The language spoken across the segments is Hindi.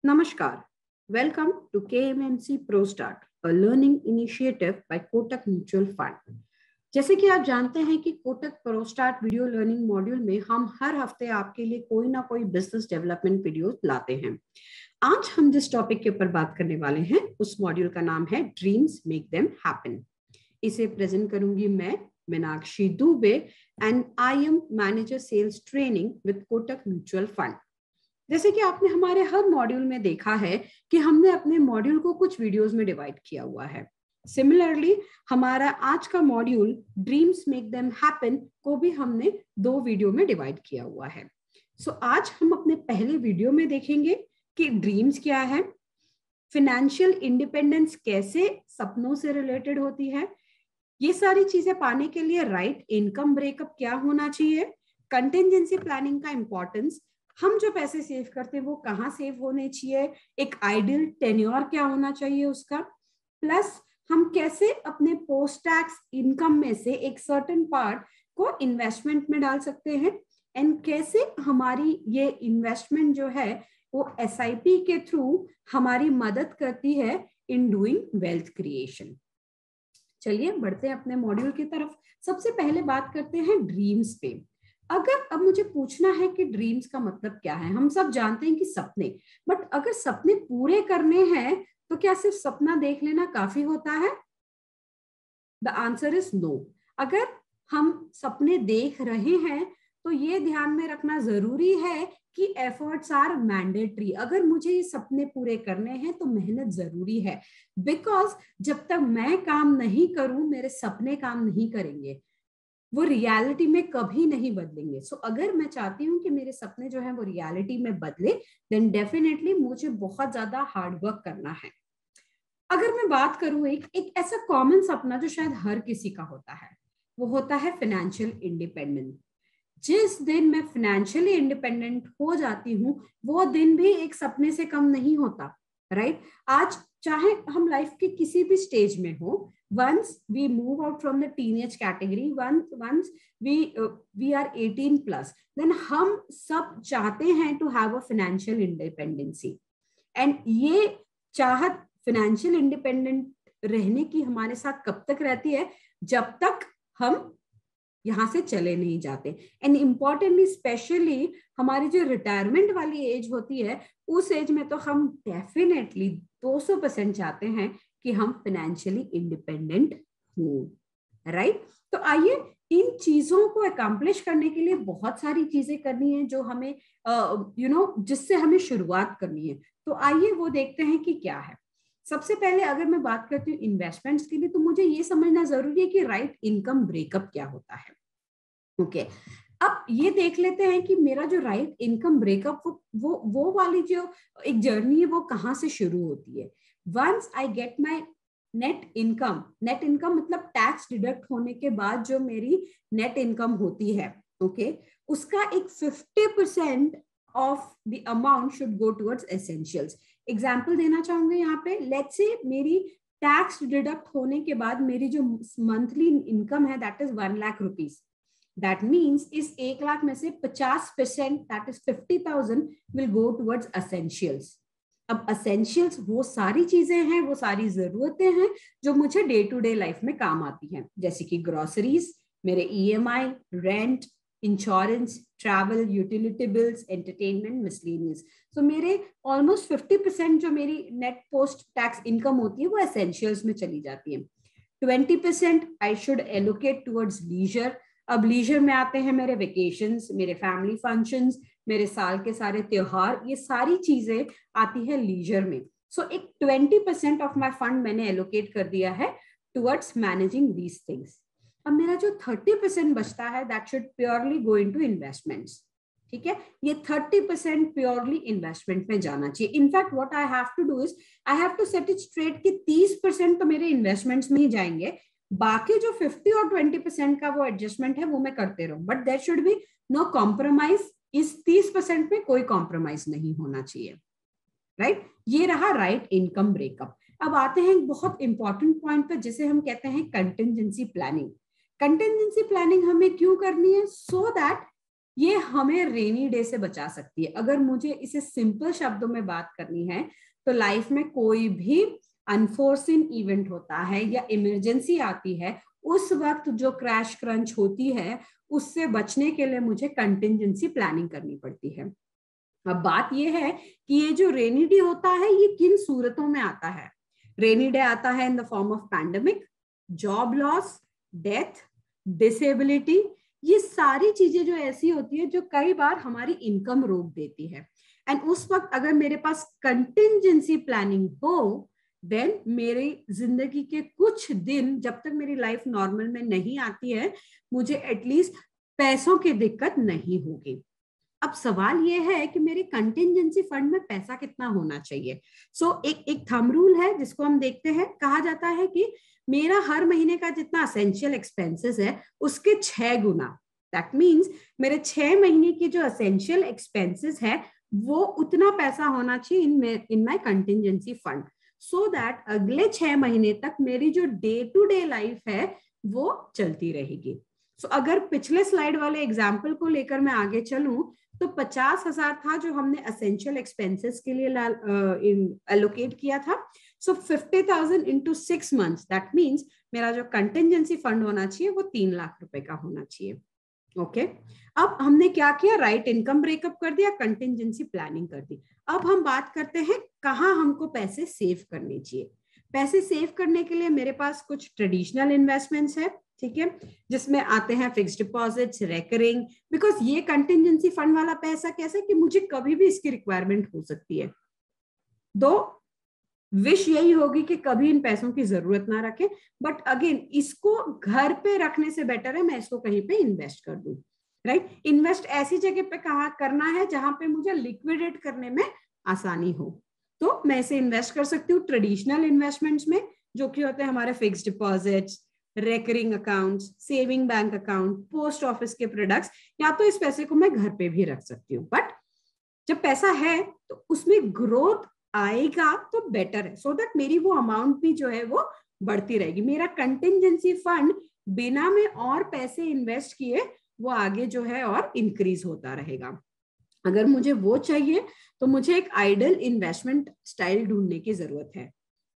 Namaskar. Welcome to KMMC ProStart, a learning initiative by Kotak Mutual Fund. जैसे कि आप जानते हैं कि कोटक प्रोस्टार्ट वीडियो लर्निंग मॉड्यूल में हम हर हफ्ते आपके लिए कोई ना कोई बिजनेस डेवलपमेंट वीडियो लाते हैं। आज हम जिस टॉपिक के ऊपर बात करने वाले हैं उस मॉड्यूल का नाम है ड्रीम्स मेक देम हैपन। इसे प्रेजेंट करूंगी मैं Meenakshi Dubey and I am manager sales training with Kotak mutual fund. जैसे कि आपने हमारे हर मॉड्यूल में देखा है कि हमने अपने मॉड्यूल को कुछ वीडियोस में डिवाइड किया हुआ है। सिमिलरली हमारा आज का module dreams make them happen को भी हमने 2 वीडियो में डिवाइड किया हुआ है। सो आज हम अपने पहले वीडियो में देखेंगे कि ड्रीम्स क्या है, फाइनेंशियल इंडिपेंडेंस कैसे सपनों से रिलेटेड होती है, ये सारी चीजें पाने के लिए राइट इनकम ब्रेकअप क्या होना चाहिए, कंटिजेंसी प्लानिंग का इंपॉर्टेंस, हम जो पैसे सेव करते हैं वो कहाँ सेव होने चाहिए, एक आइडियल टेन्योर क्या होना चाहिए उसका, प्लस हम कैसे अपने पोस्ट टैक्स इनकम में से एक सर्टेन पार्ट को इन्वेस्टमेंट में डाल सकते हैं एंड कैसे हमारी ये इन्वेस्टमेंट जो है वो SIP के थ्रू हमारी मदद करती है इन डूइंग वेल्थ क्रिएशन। चलिए बढ़ते हैं अपने मॉड्यूल की तरफ। सबसे पहले बात करते हैं ड्रीम्स पे। अगर अब मुझे पूछना है कि ड्रीम्स का मतलब क्या है, हम सब जानते हैं कि सपने, बट अगर सपने पूरे करने हैं तो क्या सिर्फ सपना देख लेना काफी होता है? The answer is no. अगर हम सपने देख रहे हैं तो ये ध्यान में रखना जरूरी है कि एफर्ट्स आर मैंडेटरी। अगर मुझे ये सपने पूरे करने हैं तो मेहनत जरूरी है, बिकॉज जब तक मैं काम नहीं करूं मेरे सपने काम नहीं करेंगे, वो रियलिटी में कभी नहीं बदलेंगे। सो अगर मैं चाहती हूँ कि मेरे सपने जो है वो रियलिटी में बदले, देन डेफिनेटली मुझे बहुत ज्यादा हार्ड वर्क करना है। अगर मैं बात करूँ एक ऐसा कॉमन सपना जो शायद हर किसी का होता है, वो होता है फाइनेंशियल इंडिपेंडेंस। जिस दिन मैं फाइनेंशियली इंडिपेंडेंट हो जाती हूँ वो दिन भी एक सपने से कम नहीं होता, राइट? आज चाहे हम लाइफ के किसी भी स्टेज में हो, once we move out from the teenage category, once we are 18 plus, then हम सब चाहते हैं to have a financial independency, and ये चाहत फाइनेंशियल इंडिपेंडेंट रहने की हमारे साथ कब तक रहती है? जब तक हम यहाँ से चले नहीं जाते। एंड इम्पॉर्टेंटली स्पेशली हमारी जो रिटायरमेंट वाली एज होती है उस एज में तो हम डेफिनेटली 200% चाहते हैं कि हम फाइनेंशियली इंडिपेंडेंट हो, राइट? तो आइए इन चीजों को अकम्प्लिश करने के लिए बहुत सारी चीजें करनी है जो हमें जिससे हमें शुरुआत करनी है। तो आइए वो देखते हैं कि क्या है। सबसे पहले अगर मैं बात करती हूँ इन्वेस्टमेंट्स के लिए, तो मुझे ये समझना जरूरी है कि राइट इनकम ब्रेकअप क्या होता है। ओके, अब ये देख लेते हैं कि मेरा जो राइट इनकम ब्रेकअप वो वाली जो एक जर्नी है वो कहाँ से शुरू होती है। Once I get my net income मतलब टैक्स डिडक्ट होने के बाद जो मेरी नेट इनकम होती है, ओके, उसका एक 50% of the amount should go towards essentials. Example देना चाहूंगी यहाँ पे, लेट्स से मेरी टैक्स डिडक्ट होने के बाद मेरी जो मंथली इनकम है that is 1 lakh rupees. That means इस 1 लाख में से 50% that is 50,000 will go towards essentials. अब एसेंशियल्स वो सारी चीजें हैं, वो सारी जरूरतें हैं जो मुझे डे टू डे लाइफ में काम आती हैं, जैसे कि ग्रोसरीज, मेरे EMI, rent, insurance, travel, utility bills, entertainment, miscellaneous. तो मेरे ऑलमोस्ट 50% जो मेरी नेट पोस्ट टैक्स इनकम होती है वो एसेंशियल्स में चली जाती है। 20% I should allocate towards leisure. अब लीजर में आते हैं मेरे वेकेशंस, मेरे फैमिली फंक्शंस, मेरे साल के सारे त्योहार, ये सारी चीजें आती है लीजर में। सो एक 20% ऑफ माय फंड मैंने एलोकेट कर दिया है टुवर्ड्स मैनेजिंग दीज थिंग्स। अब मेरा जो 30% बचता है that should purely go into investments. ठीक है, ये 30% प्योरली इन्वेस्टमेंट में जाना चाहिए। In fact what I have to do is I have to set it straight कि 30% तो मेरे इन्वेस्टमेंट्स में ही जाएंगे, बाकी जो 50 और 20% का वो एडजस्टमेंट है वो मैं करते रहूं, but there should be no compromise. इस 30% में कोई कॉम्प्रोमाइज नहीं होना चाहिए, राइट? ये रहा राइट इनकम ब्रेकअप। अब आते हैं एक बहुत इंपॉर्टेंट पॉइंट पर जिसे हम कहते हैं कंटिजेंसी प्लानिंग। कंटिजेंसी प्लानिंग हमें क्यों करनी है? सो दैट ये हमें रेनी डे से बचा सकती है। अगर मुझे इसे सिंपल शब्दों में बात करनी है तो लाइफ में कोई भी अनफोर्सिन इवेंट होता है या इमरजेंसी आती है, उस वक्त जो क्रैश क्रंच होती है उससे बचने के लिए मुझे कंटिंजेंसी प्लानिंग करनी पड़ती है। अब बात यह है कि ये जो रेनी डे होता है ये किन सूरतों में आता है। रेनी डे आता है in the form of pandemic, job loss, death, disability. ये सारी चीजें जो ऐसी होती है जो कई बार हमारी इनकम रोक देती है। एंड उस वक्त अगर मेरे पास कंटिंजेंसी प्लानिंग हो, देन मेरी जिंदगी के कुछ दिन, जब तक मेरी लाइफ नॉर्मल में नहीं आती है, मुझे एटलीस्ट पैसों की दिक्कत नहीं होगी। अब सवाल यह है कि मेरे कंटिंजेंसी फंड में पैसा कितना होना चाहिए। एक थंब रूल है जिसको हम देखते हैं। कहा जाता है कि मेरा हर महीने का जितना असेंशियल एक्सपेंसेस है उसके 6 गुना, दैट मीन्स मेरे 6 महीने की जो असेंशियल एक्सपेंसेस है वो उतना पैसा होना चाहिए इन माई कंटिंजेंसी फंड, सो दैट अगले 6 महीने तक मेरी जो डे टू डे लाइफ है वो चलती रहेगी। अगर पिछले स्लाइड वाले एग्जाम्पल को लेकर मैं आगे चलूं तो 50,000 था जो हमने असेंशियल एक्सपेंसेस के लिए एलोकेट किया था। 50,000 इंटू 6 months, दैट मीन्स मेरा जो कंटिंजेंसी फंड होना चाहिए वो 3 लाख रुपए का होना चाहिए। ओके, अब हमने क्या किया, राइट इनकम ब्रेकअप कर दिया, कंटिंजेंसी प्लानिंग कर दी। अब हम बात करते हैं कहाँ हमको पैसे सेव करने चाहिए। पैसे सेव करने के लिए मेरे पास कुछ ट्रेडिशनल इन्वेस्टमेंट्स है, ठीक है, जिसमें आते हैं फिक्स्ड डिपॉजिट्स, रेकरिंग, बिकॉज ये कंटिंजेंसी फंड वाला पैसा कैसे कि मुझे कभी भी इसकी रिक्वायरमेंट हो सकती है। दो विश यही होगी कि कभी इन पैसों की जरूरत ना रखें, बट अगेन इसको घर पे रखने से बेटर है मैं इसको कहीं पे इन्वेस्ट कर दूं, राइट। इन्वेस्ट ऐसी जगह पे कहाँ करना है जहां पे मुझे लिक्विडेट करने में आसानी हो, तो मैं इसे इन्वेस्ट कर सकती हूँ ट्रेडिशनल इन्वेस्टमेंट्स में, जो कि होते हैं हमारे fixed deposits, recurring accounts, saving bank account, post office के प्रोडक्ट्स, या तो इस पैसे को मैं घर पे भी रख सकती हूँ। बट जब पैसा है तो उसमें ग्रोथ आएगा तो बेटर है, सो दैट मेरी वो अमाउंट भी जो है वो बढ़ती रहेगी। मेरा कंटिंजेंसी फंड बिना में और पैसे इन्वेस्ट किए वो आगे जो है और इंक्रीज होता रहेगा। अगर मुझे वो चाहिए तो मुझे एक आइडियल इन्वेस्टमेंट स्टाइल ढूंढने की जरूरत है,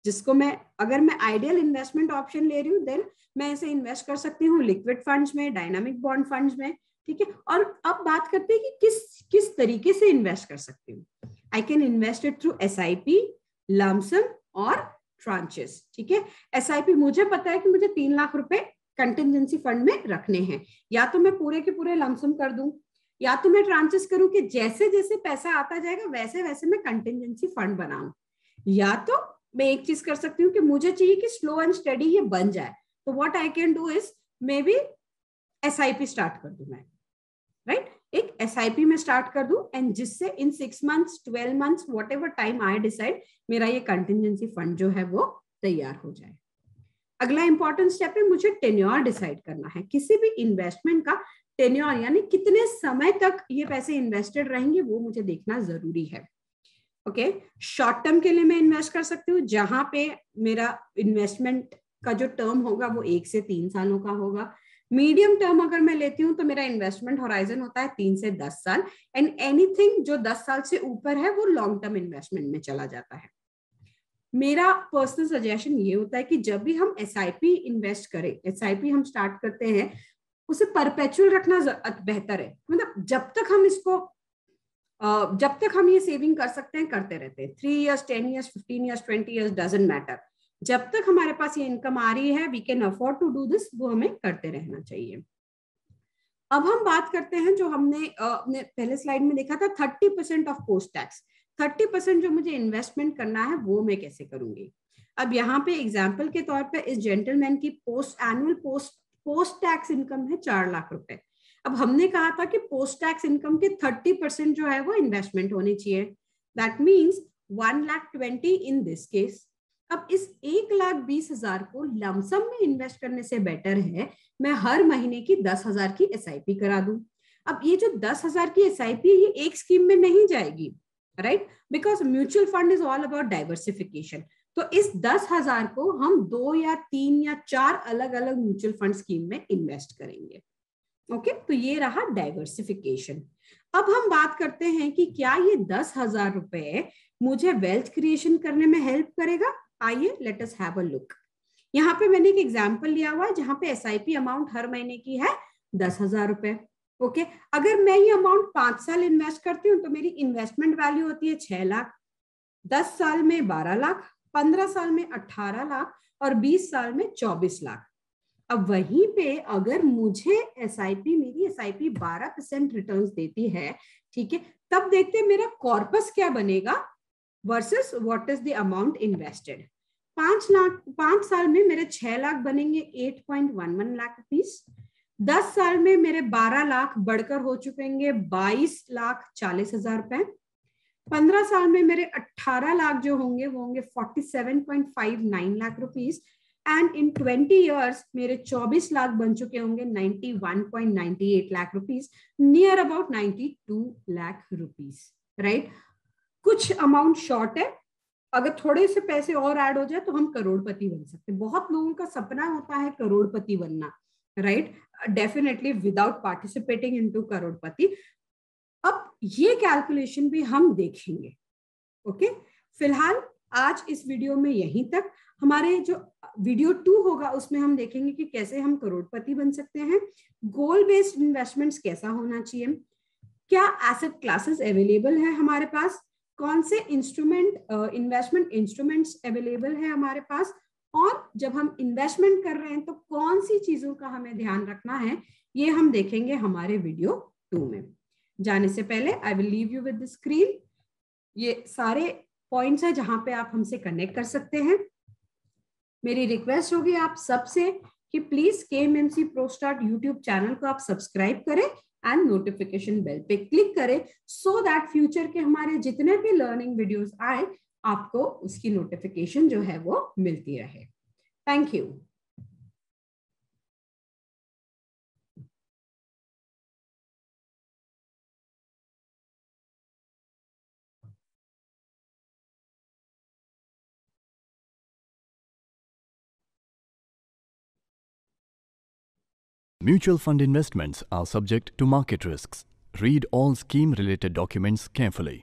जिसको अगर मैं आइडियल इन्वेस्टमेंट ऑप्शन ले रही हूँ देन मैं इसे इन्वेस्ट कर सकती हूँ लिक्विड फंड्स में, डायनामिक बॉन्ड फंड्स में, ठीक है। और अब बात करते हैं कि किस तरीके से इन्वेस्ट कर सकती हूँ। I can invest it through SIP, lump sum और ट्रांचेस, ठीक है। SIP मुझे पता है कि मुझे 3 लाख रुपए कंटिंजेंसी फंड में रखने हैं, या तो मैं पूरे के पूरे लमसम कर दूं, या तो मैं ट्रांचेस करूं कि जैसे जैसे पैसा आता जाएगा वैसे वैसे मैं कंटिंजेंसी फंड बनाऊं, या तो मैं एक चीज कर सकती हूँ कि मुझे चाहिए कि स्लो एंड स्टेडी ये बन जाए, तो what I can do is may be SIP start कर दूं मैं, राइट। एक SIP में स्टार्ट कर दूं एंड जिससे इन 6 months 12 months what ever time I decide मेरा ये कंटिंजेंसी फंड जो है वो तैयार हो जाए। अगला इंपॉर्टेंट स्टेप है मुझे टेन्योर डिसाइड करना है। किसी भी इन्वेस्टमेंट का टेन्योर यानी कितने समय तक ये पैसे इन्वेस्टेड रहेंगे वो मुझे देखना जरूरी है। ओके, शॉर्ट टर्म के लिए मैं इन्वेस्ट कर सकती हूँ जहां पे मेरा इन्वेस्टमेंट का जो टर्म होगा वो 1 से 3 सालों का होगा। मीडियम टर्म अगर मैं लेती हूँ तो मेरा इन्वेस्टमेंट होराइजन होता है 3 से 10 साल, एंड एनीथिंग जो 10 साल से ऊपर है वो लॉन्ग टर्म इन्वेस्टमेंट में चला जाता है। मेरा पर्सनल सजेशन ये होता है कि जब भी हम SIP इन्वेस्ट करें, SIP हम स्टार्ट करते हैं, उसे परपेचुअल रखना बेहतर है। मतलब जब तक हम ये सेविंग कर सकते हैं करते रहते हैं, 3 years 10 years 15 years 20 years doesn't matter, जब तक हमारे पास ये इनकम आ रही है we can afford to do this, वो हमें करते रहना चाहिए। अब हम बात करते हैं जो हमने अपने पहले स्लाइड में देखा था 30% ऑफ पोस्ट टैक्स, 30% जो मुझे इन्वेस्टमेंट करना है वो मैं कैसे करूंगी। अब यहाँ पे एग्जाम्पल के तौर पे इस जेंटलमैन की एनुअल पोस्ट टैक्स इनकम है 4 लाख रुपए। अब हमने कहा था कि पोस्ट टैक्स इनकम के 30% जो है वो इन्वेस्टमेंट होनी चाहिए, that means 1,20,000 in this case. अब इस 1,20,000 को लमसम में इन्वेस्ट करने से बेटर है मैं हर महीने की 10,000 की SIP करा दूं। अब ये जो 10,000 की SIP ये एक स्कीम में नहीं जाएगी, right, because mutual fund is all about diversification. तो इस 10,000 को हम 2 या 3 या 4 अलग अलग म्यूचुअल फंड स्कीम में इन्वेस्ट करेंगे। ओके, तो ये रहा डाइवर्सिफिकेशन। अब हम बात करते हैं कि क्या ये 10,000 रुपए मुझे वेल्थ क्रिएशन करने में हेल्प करेगा। आइए let us have a look. यहाँ पे मैंने एक एग्जांपल लिया हुआ है जहां पे एसआईपी अमाउंट हर महीने की है 10,000 रुपए। ओके, अगर मैं ये अमाउंट 5 साल इन्वेस्ट करती हूँ तो मेरी इन्वेस्टमेंट वैल्यू होती है 6 लाख, 10 साल में 12 लाख, 15 साल में 18 लाख और 20 साल में 24 लाख। अब वहीं पे अगर मुझे मेरी एसआईपी 12% रिटर्न देती है, ठीक है, तब देखते हैं मेरा कॉर्पस क्या बनेगा versus what is the amount invested. 5 साल में मेरे 6 लाख बनेंगे 8.11 लाख रुपीस। 10 साल में मेरे 12 लाख बढ़कर हो चुकेंगे 22,40,000 रुपए। 15 साल में मेरे 18 लाख जो होंगे वो होंगे 47.59 lakh rupees. And in 20 years मेरे 24 लाख बन चुके होंगे 91.98 lakh rupees, near about 92 lakh rupees, right. कुछ अमाउंट शॉर्ट है, अगर थोड़े से पैसे और ऐड हो जाए तो हम करोड़पति बन सकते हैं। बहुत लोगों का सपना होता है करोड़पति बनना, right, definitely without participating into करोड़पति। अब ये कैलकुलेशन भी हम देखेंगे। ओके, फिलहाल आज इस वीडियो में यहीं तक। हमारे जो वीडियो 2 होगा उसमें हम देखेंगे कि कैसे हम करोड़पति बन सकते हैं, गोल बेस्ड इन्वेस्टमेंट्स कैसा होना चाहिए, क्या एसेट क्लासेस अवेलेबल है हमारे पास, कौन से इन्वेस्टमेंट इंस्ट्रूमेंट्स अवेलेबल है हमारे पास, और जब हम इन्वेस्टमेंट कर रहे हैं तो कौन सी चीजों का हमें ध्यान रखना है, ये हम देखेंगे हमारे वीडियो 2 में। जाने से पहले I will leave you with the screen. ये सारे पॉइंट्स है जहां पे आप हमसे कनेक्ट कर सकते हैं। मेरी रिक्वेस्ट होगी आप सबसे कि प्लीज केएमएमसी प्रोस्टार्ट यूट्यूब चैनल को आप सब्सक्राइब करें एंड नोटिफिकेशन बेल पे क्लिक करें, सो दैट फ्यूचर के हमारे जितने भी लर्निंग वीडियोस आए आपको उसकी नोटिफिकेशन जो है वो मिलती रहे। Thank you. Mutual fund investments are subject to market risks. Read all scheme-related documents carefully.